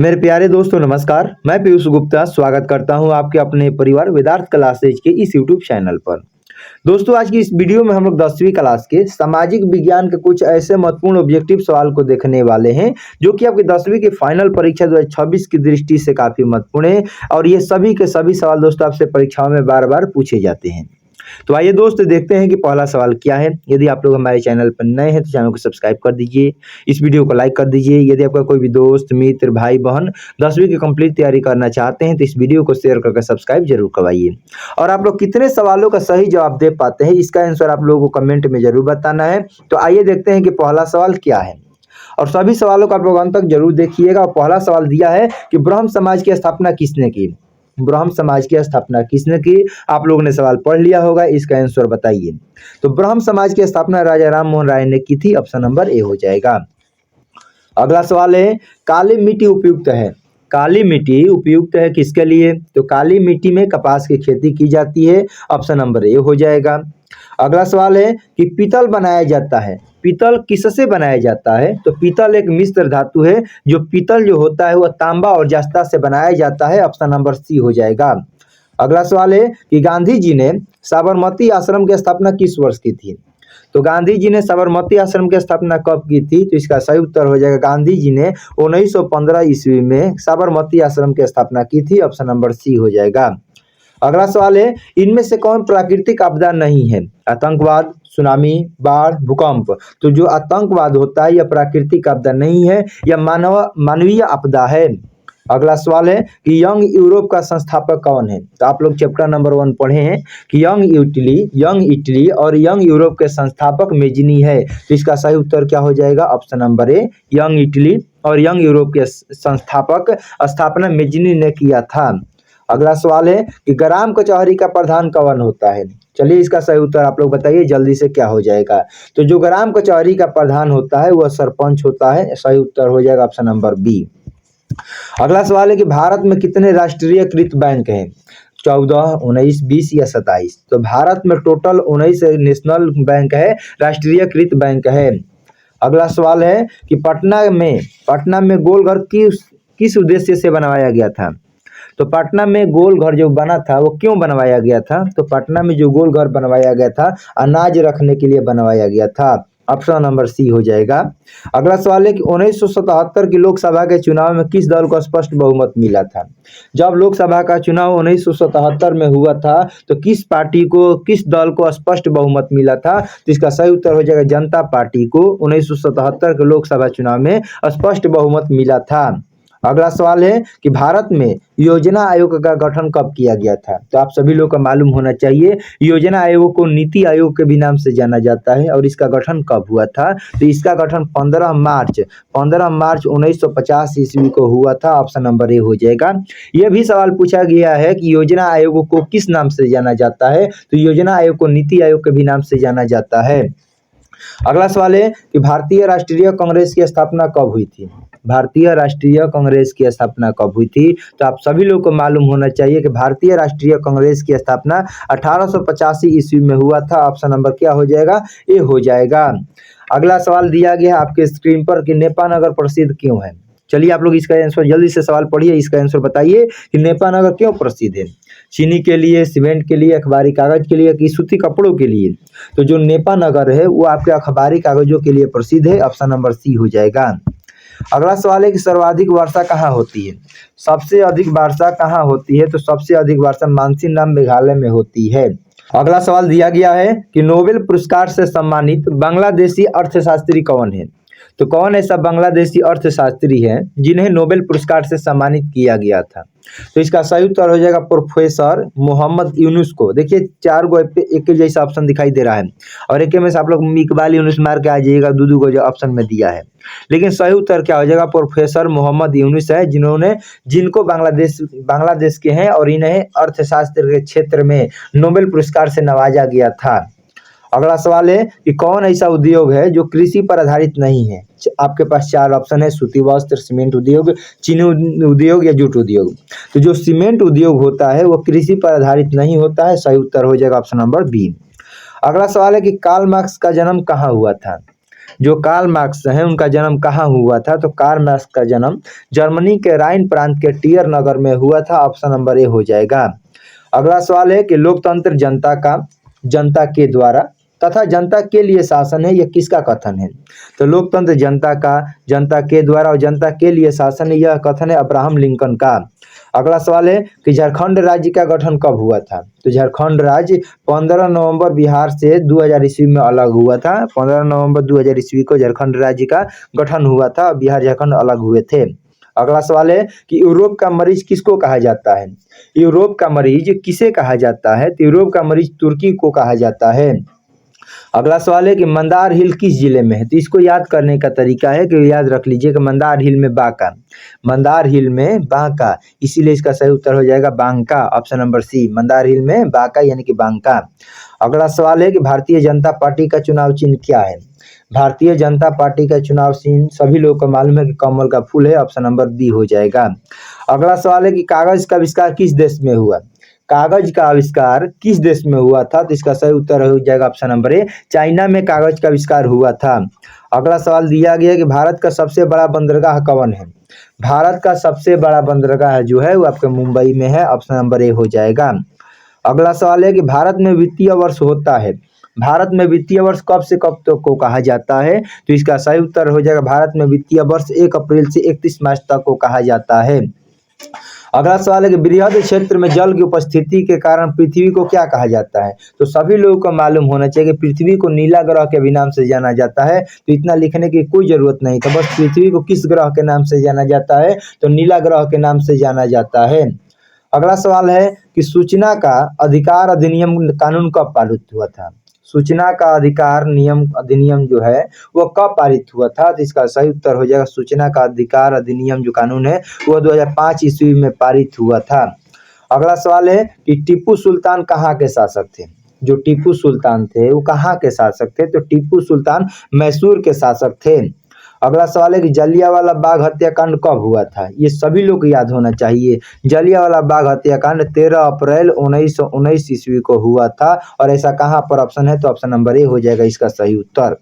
मेरे प्यारे दोस्तों नमस्कार। मैं पीयूष गुप्ता स्वागत करता हूं आपके अपने परिवार वेदार्थ क्लासेज के इस यूट्यूब चैनल पर। दोस्तों आज की इस वीडियो में हम लोग 10वीं क्लास के सामाजिक विज्ञान के कुछ ऐसे महत्वपूर्ण ऑब्जेक्टिव सवाल को देखने वाले हैं जो कि आपकी 10वीं की फाइनल परीक्षा 2026 की दृष्टि से काफी महत्वपूर्ण है और ये सभी के सभी सवाल दोस्तों आपसे परीक्षाओं में बार बार पूछे जाते हैं। तो आइए दोस्त देखते हैं कि पहला सवाल क्या है। यदि आप लोग हमारे चैनल पर नए हैं तो चैनल को सब्सक्राइब कर दीजिए, इस वीडियो को लाइक कर दीजिए। यदि आपका कोई भी दोस्त मित्र भाई बहन 10वीं की कंप्लीट तैयारी करना चाहते हैं तो इस वीडियो को शेयर करके सब्सक्राइब जरूर करवाइए। और आप लोग कितने सवालों का सही जवाब दे पाते हैं इसका आंसर आप लोगों को कमेंट में जरूर बताना है। तो आइए देखते हैं कि पहला सवाल क्या है और सभी सवालों को आप लोग अंत तक जरूर देखिएगा। और पहला सवाल दिया है कि ब्रह्म समाज की स्थापना किसने की। ब्रह्म समाज की स्थापना किसने की, आप लोगों ने सवाल पढ़ लिया होगा, इसका आंसर बताइए। तो ब्रह्म समाज की स्थापना राजा राम मोहन राय ने की थी, ऑप्शन नंबर ए हो जाएगा। अगला सवाल है काली मिट्टी उपयुक्त है। काली मिट्टी उपयुक्त है किसके लिए, तो काली मिट्टी में कपास की खेती की जाती है, ऑप्शन नंबर ए हो जाएगा। अगला सवाल है कि पीतल बनाया जाता है, पीतल किससे बनाया जाता है, तो पीतल एक मिश्र धातु है। जो पीतल जो होता है वह तांबा और जस्ता से बनाया जाता है, ऑप्शन नंबर सी हो जाएगा। अगला सवाल है कि गांधी जी ने साबरमती आश्रम की स्थापना किस वर्ष की थी। तो गांधी जी ने साबरमती आश्रम की स्थापना कब की थी, तो इसका सही उत्तर हो जाएगा गांधी जी ने 1915 ईस्वी में साबरमती आश्रम की स्थापना की थी, ऑप्शन नंबर सी हो जाएगा। अगला सवाल है इनमें से कौन प्राकृतिक आपदा नहीं है, आतंकवाद, सुनामी, बाढ़, भूकंप। तो जो आतंकवाद होता है यह प्राकृतिक आपदा नहीं है, यह मानवीय आपदा है। अगला सवाल है कि यंग यूरोप का संस्थापक कौन है। तो आप लोग चैप्टर नंबर 1 पढ़े हैं कि यंग इटली और यंग यूरोप के संस्थापक मेजिनी है। तो इसका सही उत्तर क्या हो जाएगा, option number A, young Italy और यंग यूरोप के संस्थापक स्थापना मेजिनी ने किया था। अगला सवाल है कि ग्राम कचहरी का प्रधान कौन होता है। चलिए इसका सही उत्तर आप लोग बताइए जल्दी से क्या हो जाएगा। तो जो ग्राम कचहरी का प्रधान होता है वह सरपंच होता है, सही उत्तर हो जाएगा ऑप्शन नंबर बी। अगला सवाल है कि भारत में कितने राष्ट्रीयकृत बैंक हैं, 14, 19, 20 या 27। तो भारत में टोटल 19 नेशनल बैंक है, राष्ट्रीयकृत बैंक है। अगला सवाल है कि पटना में गोलघर किस उद्देश्य से बनवाया गया था। तो पटना में गोल घर जो बना था वो क्यों बनवाया गया था, तो पटना में जो गोल घर बनवाया गया था अनाज रखने के लिए बनवाया गया था, ऑप्शन नंबर सी हो जाएगा। अगला सवाल है कि 1977 की लोकसभा के चुनाव में किस दल को स्पष्ट बहुमत मिला था। जब लोकसभा का चुनाव 1977 में हुआ था तो किस पार्टी को, किस दल को स्पष्ट बहुमत मिला था, तो इसका सही उत्तर हो जाएगा जनता पार्टी को 1977 के लोकसभा चुनाव में स्पष्ट बहुमत मिला था। अगला सवाल है कि भारत में योजना आयोग का गठन कब किया गया था। तो आप सभी लोग को मालूम होना चाहिए योजना आयोग को नीति आयोग के भी नाम से जाना जाता है और इसका गठन कब हुआ था, तो इसका गठन 15 मार्च 1950 ईस्वी को हुआ था, ऑप्शन नंबर ए हो जाएगा। यह भी सवाल पूछा गया है कि योजना आयोग को किस नाम से जाना जाता है, तो योजना आयोग को नीति आयोग के भी नाम से जाना जाता है। अगला सवाल है कि भारतीय राष्ट्रीय कांग्रेस की स्थापना कब हुई थी। भारतीय राष्ट्रीय कांग्रेस की स्थापना कब हुई थी, तो आप सभी लोगों को मालूम होना चाहिए कि भारतीय राष्ट्रीय कांग्रेस की स्थापना 1885 ईस्वी में हुआ था, ऑप्शन नंबर क्या हो जाएगा, ए हो जाएगा। अगला सवाल दिया गया है आपके स्क्रीन पर कि नेपा नगर प्रसिद्ध क्यों है। चलिए आप लोग इसका आंसर जल्दी से सवाल पढ़िए, इसका आंसर बताइए कि नेपा नगर क्यों प्रसिद्ध है। चीनी के लिए, सीमेंट के लिए, अखबारी कागज के लिए कि सूती कपड़ों के लिए। तो जो नेपा नगर है वो आपके अखबारी कागजों के लिए प्रसिद्ध है, ऑप्शन नंबर सी हो जाएगा। अगला सवाल है कि सर्वाधिक वर्षा कहाँ होती है। सबसे अधिक वर्षा कहाँ होती है, तो सबसे अधिक वर्षा मानसिंह मेघालय में होती है। अगला सवाल दिया गया है कि नोबेल पुरस्कार से सम्मानित बांग्लादेशी अर्थशास्त्री कौन है। तो कौन ऐसा बांग्लादेशी अर्थशास्त्री है जिन्हें नोबेल पुरस्कार से सम्मानित किया गया था, तो इसका सही उत्तर हो जाएगा प्रोफेसर मोहम्मद यूनुस को। देखिए 4 गो एक के जैसा ऑप्शन दिखाई दे रहा है और एक में से आप लोग इकबाल यूनुस मार के आ जाइएगा, दो को जो ऑप्शन में दिया है। लेकिन सही उत्तर क्या हो जाएगा, प्रोफेसर मोहम्मद यूनुस है जिनको बांग्लादेश के हैं और इन्हें अर्थशास्त्र के क्षेत्र में नोबेल पुरस्कार से नवाजा गया था। अगला सवाल है कि कौन ऐसा उद्योग है जो कृषि पर आधारित नहीं है। आपके पास 4 ऑप्शन है, सूती वस्त्र, सीमेंट उद्योग, चीनी उद्योग या जूट उद्योग। तो जो सीमेंट उद्योग होता है वो कृषि पर आधारित नहीं होता है, सही उत्तर हो जाएगा ऑप्शन नंबर बी। अगला सवाल है कि कार्ल मार्क्स का जन्म कहाँ हुआ था। जो कार्ल मार्क्स हैं उनका जन्म कहाँ हुआ था? तो कार्ल मार्क्स का जन्म जर्मनी के राइन प्रांत के टियर नगर में हुआ था। ऑप्शन नंबर ए हो जाएगा। अगला सवाल है कि लोकतंत्र जनता के द्वारा तथा जनता के लिए शासन है, यह किसका कथन है? तो लोकतंत्र जनता के द्वारा और जनता के लिए शासन है, यह कथन है अब्राहम लिंकन का। अगला सवाल है कि झारखंड राज्य का गठन कब हुआ था? तो झारखंड राज्य 15 नवंबर बिहार से 2000 ईस्वी में अलग हुआ था। 15 नवंबर 2000 ईस्वी को झारखंड राज्य का गठन हुआ था, बिहार झारखंड अलग हुए थे। अगला सवाल है कि यूरोप का मरीज किसको कहा जाता है? यूरोप का मरीज किसे कहा जाता है? तो यूरोप का मरीज तुर्की को कहा जाता है। अगला सवाल है कि मंदार हिल किस जिले में है? तो इसको याद करने का तरीका है कि याद रख लीजिए कि मंदार हिल में बांका, मंदार हिल में बांका, इसीलिए इसका सही उत्तर हो जाएगा Banka. Option number C, Mandar hill में बांका यानी कि बांका। अगला सवाल है कि भारतीय जनता पार्टी का चुनाव चिन्ह क्या है? भारतीय जनता पार्टी का चुनाव चिन्ह सभी लोगों को मालूम है कि कमल का फूल है। ऑप्शन नंबर बी हो जाएगा। अगला सवाल है कि कागज का आविष्कार किस देश में हुआ? कागज का आविष्कार किस देश में हुआ था? तो इसका सही उत्तर हो जाएगा ऑप्शन नंबर ए, चाइना में कागज का आविष्कार हुआ था। अगला सवाल दिया गया कि भारत का सबसे बड़ा बंदरगाह कौन है? भारत का सबसे बड़ा बंदरगाह जो है वो आपके मुंबई में है। ऑप्शन नंबर ए हो जाएगा। अगला सवाल है कि भारत में वित्तीय वर्ष होता है, भारत में वित्तीय वर्ष कब से कब तक को कहा जाता है? तो इसका सही उत्तर हो जाएगा भारत में वित्तीय वर्ष 1 अप्रैल से 31 मार्च तक को कहा जाता है। अगला सवाल है कि बृहद क्षेत्र में जल की उपस्थिति के कारण पृथ्वी को क्या कहा जाता है? तो सभी लोगों को मालूम होना चाहिए कि पृथ्वी को नीला ग्रह के भी नाम से जाना जाता है। तो इतना लिखने की कोई जरूरत नहीं, तो बस पृथ्वी को किस ग्रह के नाम से जाना जाता है? तो नीला ग्रह के नाम से जाना जाता है। अगला सवाल है कि सूचना का अधिकार अधिनियम कानून कब पारित हुआ था? सूचना का अधिकार नियम अधिनियम जो है वो कब पारित हुआ था? तो इसका सही उत्तर हो जाएगा सूचना का अधिकार अधिनियम जो कानून है वो 2005 ईस्वी में पारित हुआ था। अगला सवाल है कि टिप्पू सुल्तान कहाँ के शासक थे? जो टिप्पू सुल्तान थे वो कहाँ के शासक थे? तो टिप्पू सुल्तान मैसूर के शासक थे। अगला सवाल है कि जलियांवाला बाग हत्याकांड कब हुआ था? ये सभी लोग को याद होना चाहिए। जलियांवाला बाग हत्याकांड 13 अप्रैल 1919 ईस्वी को हुआ था। और ऐसा कहाँ पर ऑप्शन है? तो ऑप्शन नंबर ए हो जाएगा इसका सही उत्तर।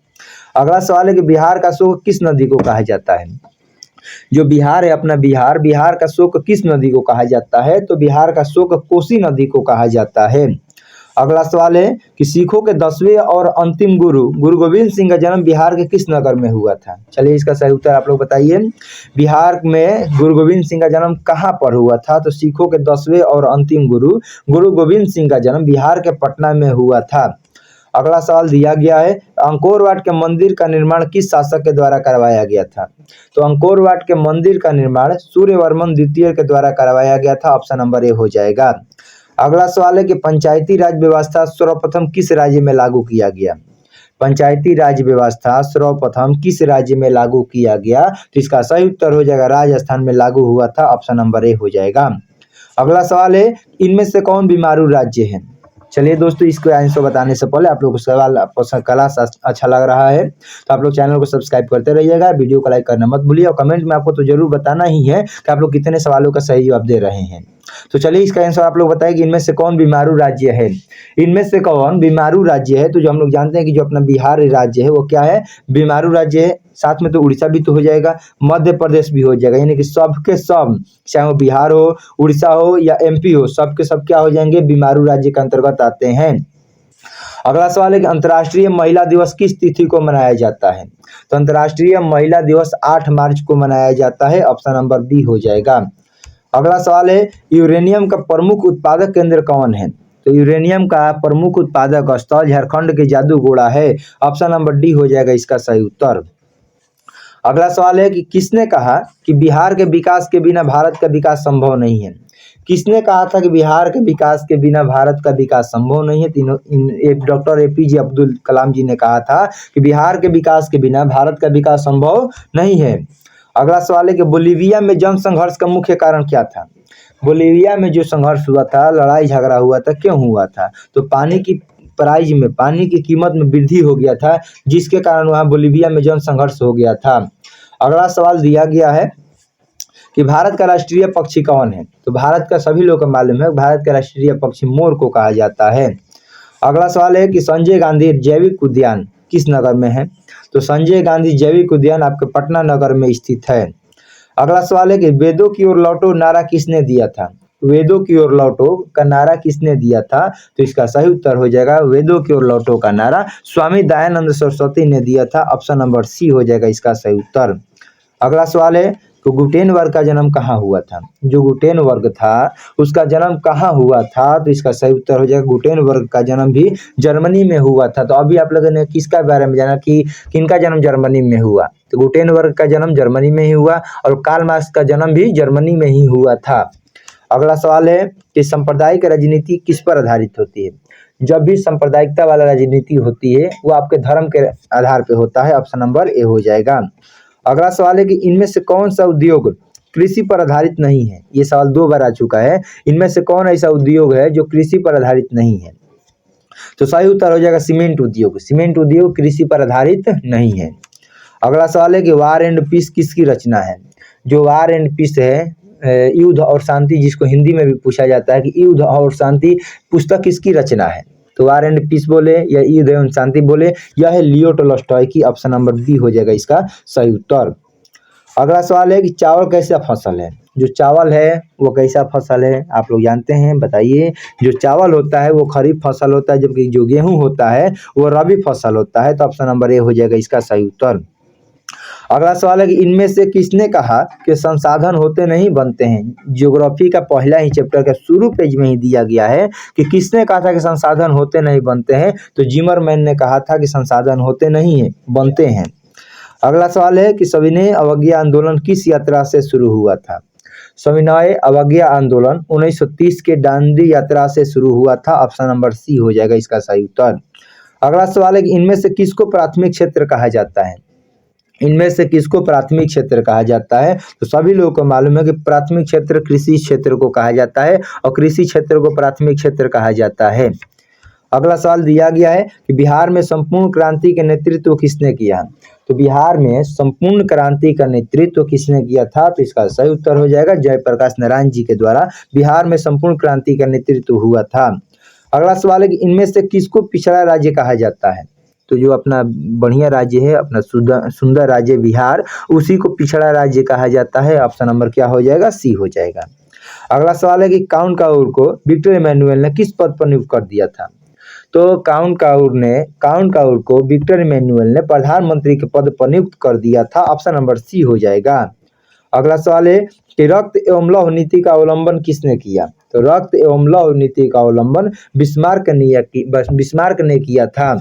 अगला सवाल है कि बिहार का शोक किस नदी को कहा जाता है? जो बिहार है अपना बिहार का शोक किस नदी को कहा जाता है? तो बिहार का शोक कोसी नदी को कहा जाता है। अगला सवाल है कि सिखों के 10वें और अंतिम गुरु गोविंद सिंह का जन्म बिहार के किस नगर में हुआ था? चलिए इसका सही उत्तर आप लोग बताइए। बिहार में गुरु गोविंद सिंह का जन्म कहाँ पर हुआ था? तो सिखों के 10वें और अंतिम गुरु गोविंद सिंह का जन्म बिहार के पटना में हुआ था। अगला सवाल दिया गया है अंकोर वाट के मंदिर का निर्माण किस शासक के द्वारा करवाया गया था? तो अंकोर वाट के मंदिर का निर्माण सूर्यवर्मन द्वितीय के द्वारा करवाया गया था। ऑप्शन नंबर ए हो जाएगा। अगला सवाल है कि पंचायती राज व्यवस्था सर्वप्रथम किस राज्य में लागू किया गया? पंचायती राज व्यवस्था सर्वप्रथम किस राज्य में लागू किया गया? तो इसका सही उत्तर हो जाएगा राजस्थान में लागू हुआ था। ऑप्शन नंबर ए हो जाएगा। अगला सवाल है इनमें से कौन बीमारू राज्य है? चलिए दोस्तों इसको आंसर बताने से पहले आप लोग को सवाल क्लास अच्छा लग रहा है तो आप लोग चैनल को सब्सक्राइब करते रहिएगा, वीडियो को लाइक करना मत भूलिए और कमेंट में आपको तो जरूर बताना ही है कि आप लोग कितने सवालों का सही जवाब दे रहे हैं। तो चलिए इसका आंसर आप लोग बताइए कि इनमें से कौन बीमारू राज्य है? इनमें से कौन बीमारू राज्य है? तो जो हम लोग जानते हैं कि जो अपना बिहार राज्य है वो क्या है? बीमारू राज्य है। साथ में तो उड़ीसा भी तो हो जाएगा, मध्य प्रदेश भी हो जाएगा, यानी कि सब के सब चाहे वो बिहार हो, उड़ीसा हो या एमपी हो, सब के सब क्या हो जाएंगे? बीमारू राज्य के अंतर्गत आते हैं। अगला सवाल है कि अंतर्राष्ट्रीय महिला दिवस किस तिथि को मनाया जाता है? तो अंतर्राष्ट्रीय महिला दिवस 8 मार्च को मनाया जाता है। ऑप्शन नंबर बी हो जाएगा। अगला सवाल है यूरेनियम का प्रमुख उत्पादक केंद्र कौन है? तो यूरेनियम का प्रमुख उत्पादक स्थल झारखंड के जादूगोड़ा है। ऑप्शन नंबर डी हो जाएगा इसका सही उत्तर। अगला सवाल है कि किसने कहा कि बिहार के विकास के बिना भारत का विकास संभव नहीं है? किसने कहा था कि बिहार के विकास के बिना भारत का विकास संभव नहीं है? डॉक्टर एपीजे अब्दुल कलाम जी ने कहा था कि बिहार के विकास के बिना भारत का विकास संभव नहीं है। अगला सवाल है कि बोलीविया में जन संघर्ष का मुख्य कारण क्या था? बोलीविया में जो संघर्ष हुआ था, लड़ाई झगड़ा हुआ था, क्यों हुआ था? तो पानी की प्राइस में, पानी की कीमत में वृद्धि हो गया था, जिसके कारण वहां बोलीविया में जन संघर्ष हो गया था। अगला सवाल दिया गया है कि भारत का राष्ट्रीय पक्षी कौन है? तो भारत का सभी लोग को मालूम है, भारत का राष्ट्रीय पक्षी मोर को कहा जाता है। अगला सवाल है कि संजय गांधी जैविक उद्यान किस नगर में है? तो संजय गांधी जैविक उद्यान आपके पटना नगर में स्थित है। अगला सवाल है कि वेदों की ओर लौटो नारा किसने दिया था? वेदों की ओर लौटो का नारा किसने दिया था? तो इसका सही उत्तर हो जाएगा वेदों की ओर लौटो का नारा स्वामी दयानंद सरस्वती ने दिया था। ऑप्शन नंबर सी हो जाएगा इसका सही उत्तर। अगला सवाल है तो गुटेनबर्ग का जन्म कहाँ हुआ था? जो गुटेनबर्ग था उसका जन्म कहाँ हुआ था? तो इसका सही उत्तर हो जाएगा गुटेनबर्ग का जन्म भी जर्मनी में हुआ था। तो अभी आप लोगों ने किसका बारे में जाना कि किनका जन्म जर्मनी में हुआ? तो गुटेनबर्ग का जन्म जर्मनी में ही हुआ और कार्ल मार्क्स का जन्म भी जर्मनी में ही हुआ था। अगला सवाल है कि सांप्रदायिक राजनीति किस पर आधारित होती है? जब भी सांप्रदायिकता वाला राजनीति होती है वो आपके धर्म के आधार पे होता है। ऑप्शन नंबर ए हो जाएगा। अगला सवाल है कि इनमें से कौन सा उद्योग कृषि पर आधारित नहीं है? ये सवाल 2 बार आ चुका है। इनमें से कौन ऐसा उद्योग है जो कृषि पर आधारित नहीं है? तो सही उत्तर हो जाएगा सीमेंट उद्योग। सीमेंट उद्योग कृषि पर आधारित नहीं है। अगला सवाल है कि वार एंड पीस किसकी रचना है? जो वार एंड पीस है युद्ध और शांति, जिसको हिंदी में भी पूछा जाता है कि युद्ध और शांति पुस्तक किसकी रचना है? तो वार एंड पीस बोले या युद्ध एवं शांति बोले, यह है लियो टोल्स्टॉय की। ऑप्शन नंबर बी हो जाएगा इसका सही उत्तर। अगला सवाल है कि चावल कैसा फसल है? जो चावल है वो कैसा फसल है आप लोग जानते हैं, बताइए। जो चावल होता है वो खरीफ फसल होता है, जबकि जो गेहूं होता है वो रबी फसल होता है। तो ऑप्शन नंबर ए हो जाएगा इसका सही उत्तर। अगला सवाल है कि इनमें से किसने कहा कि संसाधन होते नहीं बनते हैं? ज्योग्राफी का पहला ही चैप्टर का शुरू पेज में ही दिया गया है कि किसने कहा था कि संसाधन होते नहीं बनते हैं? तो जिमरमैन ने कहा था कि संसाधन होते नहीं है बनते हैं। अगला सवाल है कि सविनय अवज्ञा आंदोलन किस यात्रा से शुरू हुआ था? सविनय अवज्ञा आंदोलन 1930 के दांडी यात्रा से शुरू हुआ था। ऑप्शन नंबर सी हो जाएगा इसका सही उत्तर। अगला सवाल है कि इनमें से किसको प्राथमिक क्षेत्र कहा जाता है? इनमें से किसको प्राथमिक क्षेत्र कहा जाता है? तो सभी लोगों को मालूम है कि प्राथमिक क्षेत्र कृषि क्षेत्र को कहा जाता है और कृषि क्षेत्र को प्राथमिक क्षेत्र कहा जाता है। अगला सवाल दिया गया है कि बिहार में संपूर्ण क्रांति के नेतृत्व किसने किया? तो बिहार में संपूर्ण क्रांति का नेतृत्व किसने किया था? तो इसका सही उत्तर हो जाएगा जयप्रकाश नारायण जी के द्वारा बिहार में संपूर्ण क्रांति का नेतृत्व हुआ था। अगला सवाल है कि इनमें से किसको पिछड़ा राज्य कहा जाता है? तो जो अपना बढ़िया राज्य है, अपना सुंदर राज्य बिहार, उसी को पिछड़ा राज्य कहा जाता है। ऑप्शन नंबर क्या हो जाएगा? सी हो जाएगा। अगला सवाल है कि काउंटकाउर को विक्टर इमैनुअल ने किस पद पर नियुक्त कर दिया था? तो काउंटकाउर को विक्टर इमैनुअल ने प्रधानमंत्री के पद पर नियुक्त कर दिया था। ऑप्शन नंबर सी हो जाएगा। अगला सवाल है कि रक्त एवं लौह नीति का अवलंबन किसने किया? तो रक्त एवं लौह नीति का अवलंबन बिस्मार्क ने किया था।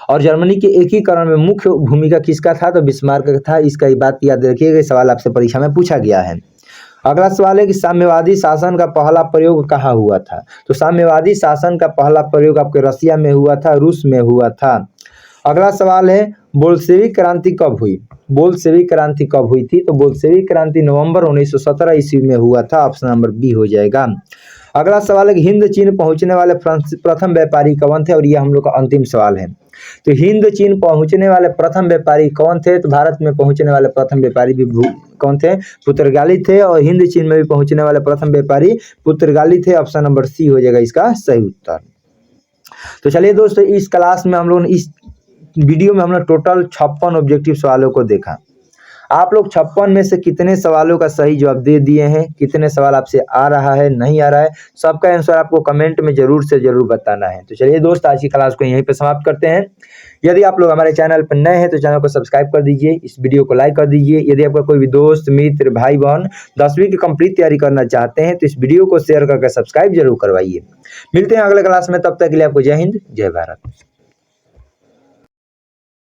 और जर्मनी के एकीकरण में मुख्य भूमिका किसका था? तो बिस्मार्क का था। इसका बात याद रखिएगा, सवाल आपसे परीक्षा में पूछा गया है। अगला सवाल है कि साम्यवादी शासन का पहला प्रयोग कहाँ हुआ था? तो साम्यवादी शासन का पहला प्रयोग आपके रसिया में हुआ था, रूस में हुआ था। अगला सवाल है बोल्शेविक क्रांति कब हुई? बोल्शेविक क्रांति कब हुई थी? तो बोल्शेविक क्रांति नवंबर 1917 ईस्वी में हुआ था। ऑप्शन नंबर बी हो जाएगा। अगला सवाल है कि हिंद चीन पहुंचने वाले प्रथम व्यापारी कौन थे? और ये हम लोग का अंतिम सवाल है। तो हिंद चीन पहुंचने वाले प्रथम व्यापारी कौन थे? तो भारत में पहुंचने वाले प्रथम व्यापारी भी कौन थे? पुर्तगाली थे। और हिंद चीन में भी पहुंचने वाले प्रथम व्यापारी पुर्तगाली थे। ऑप्शन नंबर सी हो जाएगा इसका सही उत्तर। तो चलिए दोस्तों, इस क्लास में हम लोग इस वीडियो में हमने टोटल 56 ऑब्जेक्टिव सवालों को देखा। आप लोग 56 में से कितने सवालों का सही जवाब दे दिए हैं, कितने सवाल आपसे आ रहा है, नहीं आ रहा है, सबका आंसर आपको कमेंट में जरूर से जरूर बताना है। तो चलिए दोस्त, आज की क्लास को यहीं पे समाप्त करते हैं। यदि आप लोग हमारे चैनल पर नए हैं तो चैनल को सब्सक्राइब कर दीजिए, इस वीडियो को लाइक कर दीजिए। यदि आपका कोई भी दोस्त मित्र भाई बहन 10वीं की कंप्लीट तैयारी करना चाहते हैं तो इस वीडियो को शेयर करके सब्सक्राइब जरूर करवाइए। मिलते हैं अगले क्लास में, तब तक के लिए आपको जय हिंद जय भारत।